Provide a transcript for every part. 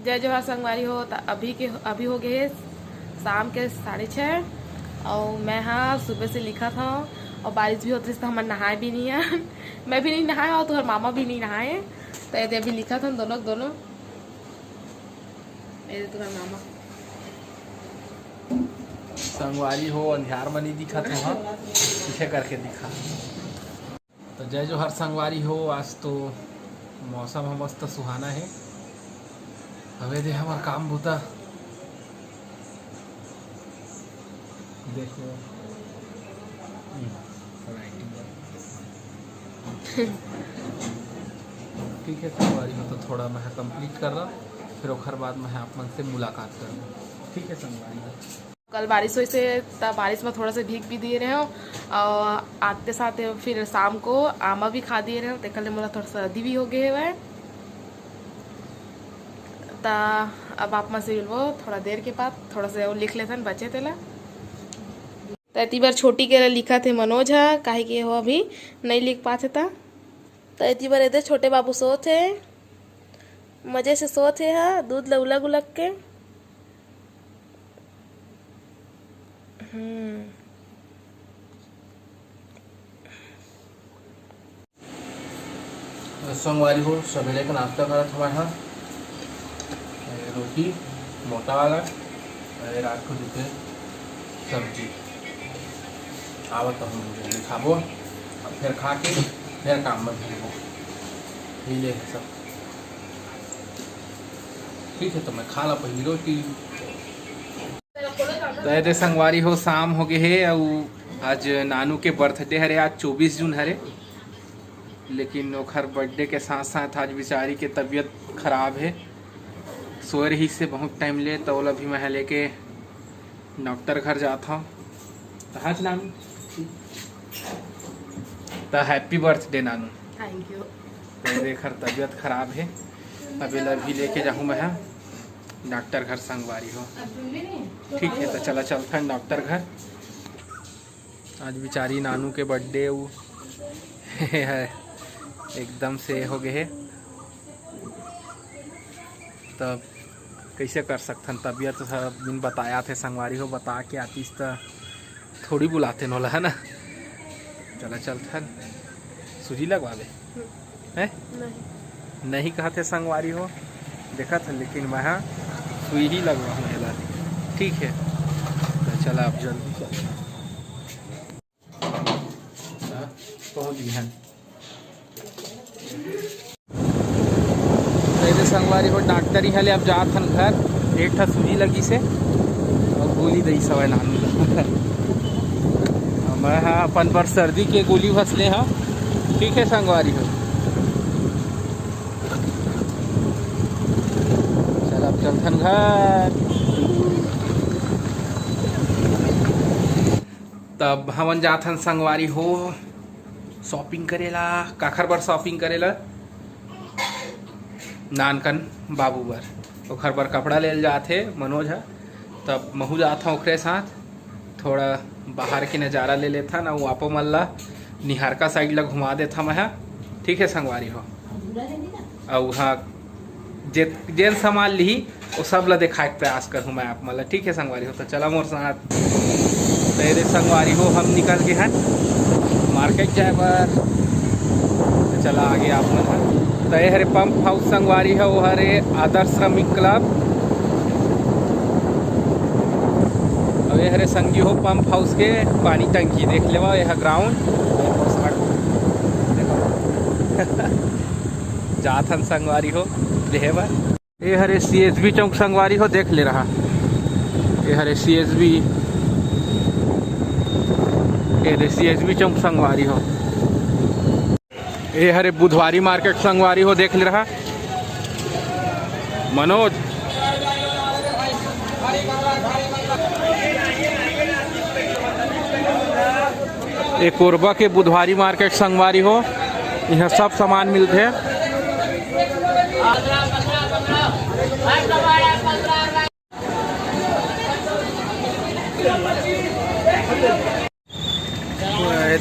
जय जोहार संगवारी हो। तो अभी हो गए शाम के 6:30 और मैं हाँ सुबह से लिखा था और बारिश भी होती तो हम नहाए भी नहीं है मैं भी नहीं नहाया और तुम्हारे मामा भी नहीं नहाए। तो ये अभी लिखा था दोनों ये तुम्हारे मामा संगवारी हो अंधियार में नहीं दिखा था वहाँ पीछे करके दिखा। तो जय जोहार संगवारी हो। आज तो मौसम हम मस्त सुहाना है। हवे दे हमार काम बूता देखो ठीक है संगवारी हो। तो थोड़ा मैं कंप्लीट कर रहा फिर ओखर बाद मैं आप मन से मुलाकात करूँ। ठीक है संगवारी हो। कल बारिश हुई से तब बारिश में थोड़ा सा भीग भी दिए रहे हो और आते साथ फिर शाम को आमा भी खा दिए रहे हो। तो कल मोला थोड़ा सर्दी भी हो गए हुए ता अब आप में से वो थोड़ा देर के बाद थोड़ा सा और लिख लेते बचे तेला। तो इतनी बार छोटी के लिखा थे मनोज है काहे कि हो अभी नहीं लिख पाते था। तो इतनी बार इधर छोटे बाबू सोते मजे से सोते है दूध लग उलग के। सोमवारी हो सवेरे का नाश्ता करा था हमारे यहाँ रोटी मोटा वाला रात को देते सब्जी आवत तो हम खाबो और फिर खा के फिर काम में भेजबो ले सब। ठीक है तो मैं खा ला पहली रोटी। तो संगवारी हो शाम हो गए है और आज नानू के बर्थडे हरे। आज 24 जून हरे लेकिन ओखर बर्थडे के साथ साथ आज बेचारी के तबीयत खराब है। सोए रही से बहुत टाइम ले तो अभी मैं लेके डॉक्टर घर जाता हूँ। तो हाँ नानू तो happy birthday Nanu. Thank you. तो देखकर तबीयत खराब है अभी लेके जाऊँ मैं डॉक्टर घर संगवारी हो। ठीक है तो चला चलता है डॉक्टर घर। आज बेचारी नानू के बर्थडे वो है एकदम से हो गए। तब कैसे कर सकथन तबीयत सब दिन बताया थे संगवारी हो बता के आतीस तो थोड़ी बुलाते नोला है ना। चला चलथन सूजी लगवावे हैं नहीं कहते संगवारी हो देखा था लेकिन मैं सुई ही लगवाऊँ मेला। ठीक है तो चला अब जल्दी चल पहुँच गए संगवारी हो। डॉक्टर ही हले अब जात हन घर एक था सूजी लगी से और गोली दई सवाई नानू मैं हाँ अपन पर सर्दी के गोली भसले हाँ। ठीक है संगवारी हो चल अब चलथन घर। तब हमन जाथन संगवारी हो शॉपिंग करेला काखर बर शॉपिंग करेला नानकन बाबू बर ओखर बर कपड़ा ले जाते मनोज है। तब महू जाता ओखरे साथ थोड़ा बाहर के नज़ारा ले लेता ना वो आपो मल्ला निहारका साइड ला घुमा देता मैं। ठीक है संगवारी हो और हाँ जेन सामान ली वो सब ला दिखाए के प्रयास करूँ मैं आप मल्ला। ठीक है संगवारी हो तो चला मोर साथ। तो संगवारी हो हम निकल गए हैं मार्केट जाए पर तो चला आगे आप मन तो ये हरे पंप हाउस संगवारी है वो हरे आदर्श श्रमिक क्लब और ये हरे संगी हो पंप हाउस के पानी टंकी देख लेवा यह ग्राउंड जाथन संगवारी हो लेवा। ये हरे CSB चौक संगवारी हो देख ले रहा ये हरे CSB चौक संगवारी हो। ये हरे बुधवारी मार्केट संगवारी हो देख ले रहा मनोज। ये कोरबा के बुधवारी मार्केट संगवारी हो यहाँ सब सामान मिलते हैं।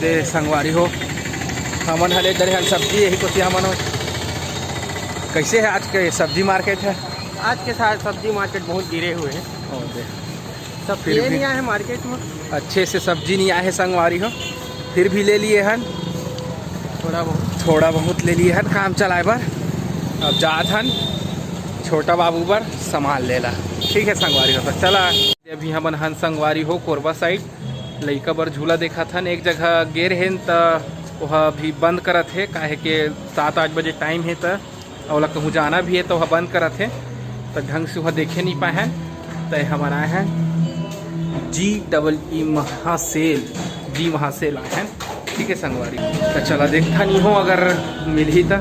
दे संगवारी हो हमन हले दरहन सब्जी यही को हमन कैसे है आज के सब्जी मार्केट है आज के साथ सब्जी मार्केट बहुत गिरे हुए हैं। और देख, सब फिर ये भी- नहीं आए हैं मार्केट में, अच्छे से सब्जी नहीं आए है संगवारी हो, फिर भी ले लिए हन, थोड़ा बहुत। ले लिए हन काम चलाए बर। अब जात हन छोटा बाबू बर संभाल लेला। ठीक है संगवारी हो, तो चला अभी हमन हन संगवारी हो कोरबा साइड लइका बर झूला देखा थन। एक जगह गेर हेन त वह भी बंद करत है, काहे के 7-8 बजे टाइम है त ओला कहूँ जाना भी है तो वह बंद करत है, तो ढंग से वह देखे नहीं पाए हैं। तो हमारा आए हैं GEE महासेल, जी महासेल आए हैं। ठीक है संगवारी, तो चला देखता नहीं हो, अगर मिल ही तो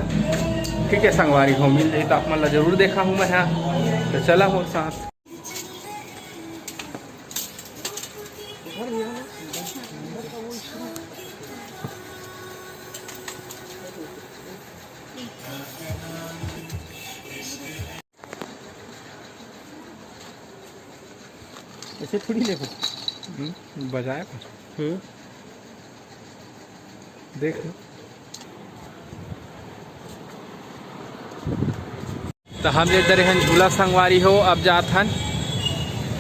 ठीक है संगवारी हो, मिल जाए तो आप मतलब जरूर देखा हूँ मैं यहाँ। तो चला हो साथ ऐसे थोड़ी देखो। बजाय देख लो। तो हम ले दरे हन झूला संगवारी हो। अब जात हन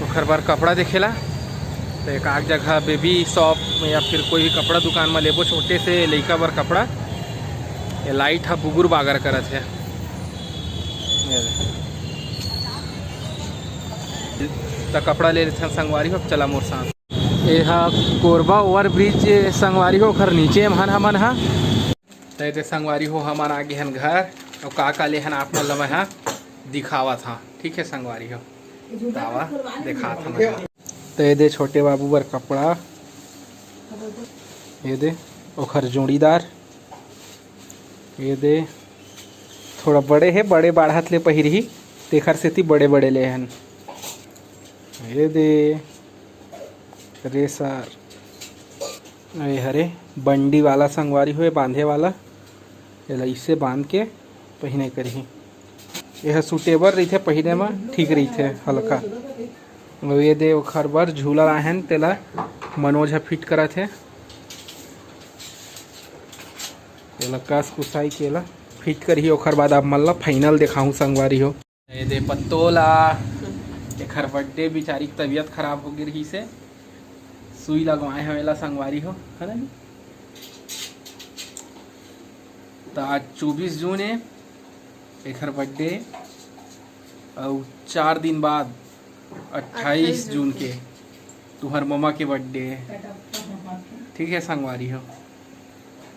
ओखर बार कपड़ा देखेला, तो एक आग जगह बेबी शॉप में या फिर कोई भी कपड़ा दुकान में लेबो छोटे से लइका बर कपड़ा। ये लाइट हा बुगुर बागर करत है, तो कपड़ा ले लेते हैं संगवारी हो। चला मोर साथ ये हा कोरबा ओवर ब्रिज संगवारी हो, घर नीचे में हन हमन हा। तो संगवारी हो हमन आगे हन घर, और का ले हन आप मतलब यहाँ दिखावा था। ठीक है संगवारी हो, दावा दिखा था मैं। तो ये दे छोटे बाबू बर कपड़ा, ये दे ओखर जोड़ीदार, ये दे थोड़ा बड़े है, बड़े बाढ़त ले पहिर ही तेखर सेती बड़े बड़े ले हन। ये दे रेसर, ये हरे बंडी वाला संगवारी हुए बांधे वाला, ये इसे बांध के पहने करही। यह सूटेबल रही थे पहने में, ठीक रही थे हल्का। और ये दे ओखर बर झूला आहन, तेला मनोज फिट करा थे, तेला कस कुसाई केला फिट करही। ओखर बाद अब मल्ला फाइनल दिखाऊं संगवारी हो। ये दे पत्तोला एखर बर्थडे बेचारी की तबीयत खराब हो गई रही से, सुई लगवाए हवेला संगवारी हो, है ना। तो आज 24 जून है एखर बर्थडे, और 4 दिन बाद 28 जून के तुम्हार ममा के बर्थडे। ठीक है संगवारी हो,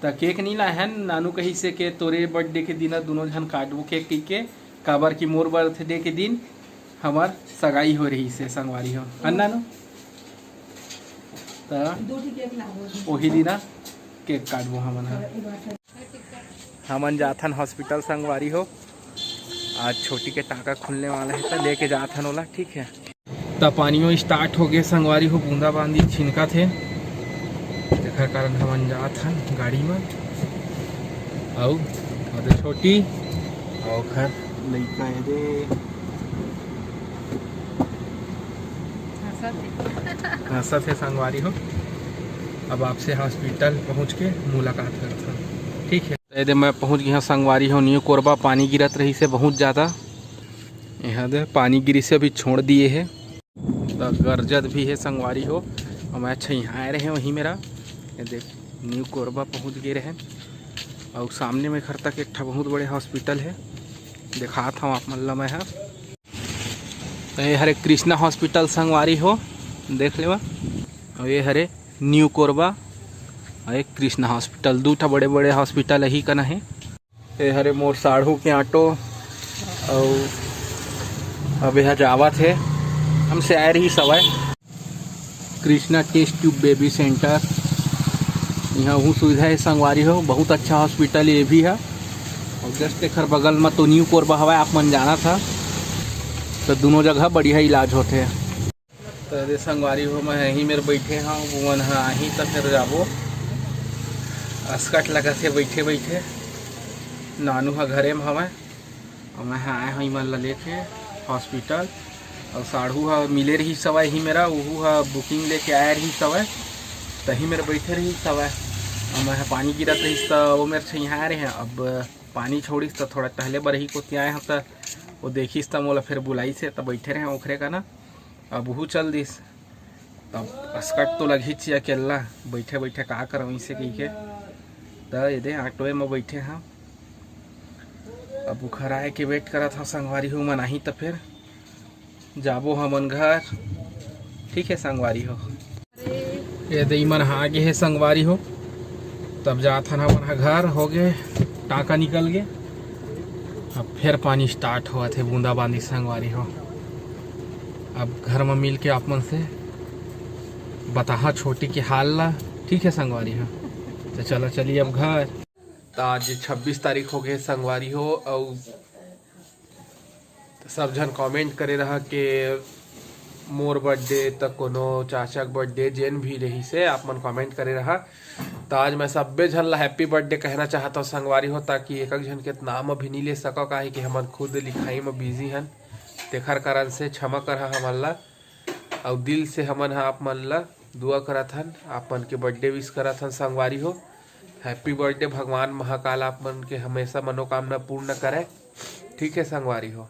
तो केक नहीं लाए हैं नानू कही से के तोरे बर्थडे के दिन दोनों जन काटबो केक पी के, काबर की मोर बर्थडे के दिन हमार सगाई हो रही से संगवारी हो, है नानू। तो वही दिन केक काटबो हमन जाथन हॉस्पिटल संगवारी हो। आज छोटी के टाका खुलने वाला है, तो लेके जाथन ओला। ठीक है, तो पानियों स्टार्ट हो गए संगवारी हो, बूंदा बांदी छिनका थे, जेकर कारण हमन जाथन गाड़ी में। और छोटी और घर लइका दे हंसत है संगवारी हो। अब आपसे हॉस्पिटल पहुंच के मुलाकात करता हूँ। ठीक है, यदि मैं पहुंच गया संगवारी हो न्यू कोरबा। पानी गिरत रही से बहुत ज़्यादा, यहाँ दे पानी गिरी से अभी छोड़ दिए है, तो गरजत भी है संगवारी हो। और मैं अच्छा यहाँ आए रहे वहीं मेरा, ये देख न्यू कोरबा पहुंच गए रहे। और सामने में घर तक एक बहुत बड़े हॉस्पिटल है, दिखा था आप मतलब मैं यहाँ। तो ये हरे कृष्णा हॉस्पिटल संगवारी हो, देख लेवा। और ये हरे न्यू कोरबा और एक कृष्णा हॉस्पिटल, दूठा बड़े बड़े हॉस्पिटल यही का है। ये हरे मोर साढ़ू के ऑटो, और अब यहाँ जावत है हमसे आए रही Sawai Krishna test tube baby centre. यहाँ वो सुविधा है संगवारी हो, बहुत अच्छा हॉस्पिटल ये भी है। और जस्ट एक बगल में तो न्यू कोरबा हवा आप मन जाना था, तो दोनों जगह बढ़िया इलाज होते हैं। तो ये संगवारी हो मैं यहीं मेरे बैठे हाँ वो ही, तो फिर जाबो अस्कट लगा थे बैठे बैठे। नानू हा घरे में हवा, और मैं आए हई मन ला लेके हॉस्पिटल। और साढ़ू हा मिले रही सवाई ही मेरा, वहू हा बुकिंग लेके आया रही सवाई, तही मेरे बैठे रही सवाई। और मैं पानी गिरत रही तो वो मेरे से यहाँ आ रहे हैं। अब पानी छोड़ी तो थोड़ा टहले बर ही को आए हैं, तो वो देखिस त मोला फिर बुलाई से तब बैठे रहे ओखरे का ना। अब वो चल दिस तब स्कट तो लगी अकेला बैठे बैठे का कर वैसे कही के त ये ऑटोए में बैठे हाँ। अब बुखर आए के वेट करत हा संगवारी हो मन आही तो फिर जाबो हमन घर। ठीक है संगवारी हो ये दई मन आगे है संगवारी हो तब जात हन हमन घर हो गए टाका निकल गए। अब फिर पानी स्टार्ट हुआ थे बूंदा बांदी संगवारी हो। अब घर में मिल के आप मन से बताहा छोटी के हाल ला। ठीक है संगवारी हो तो चलो चलिए अब घर। तो आज 26 तारीख हो गए संगवारी हो और सब जन कमेंट करे रहा कि मोर बर्थडे तक कोनो चाचा के बर्थडे जेन भी रही से आप मन कमेंट करे रहा। तो आज मैं सब्बे जन ला हैप्पी बर्थडे कहना चाहता हूँ संगवारी हो ताकि एक जन के नाम अभी नहीं ले सको काहे कि हमन खुद लिखाई में बिजी हन तेखर कारण से क्षमा कर हमन ला। और दिल से हमन आप मन ला दुआ करत हन आप मन के बर्थडे विश करत हन संगवारी हो। हैप्पी बर्थडे भगवान महाकाल आप मन के हमेशा मनोकामना पूर्ण करे। ठीक है संगवारी हो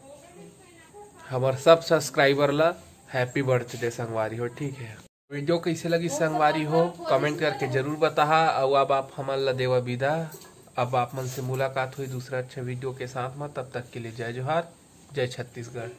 हमार सब सब्सक्राइबर ला हैप्पी बर्थडे संगवारी हो। ठीक है वीडियो कैसे लगी संगवारी हो कमेंट करके जरूर बताहा। और अब आप हमन ला देवा विदा। अब आप मन से मुलाकात हुई दूसरा अच्छा वीडियो के साथ में। तब तक के लिए जय जोहार जय छत्तीसगढ़।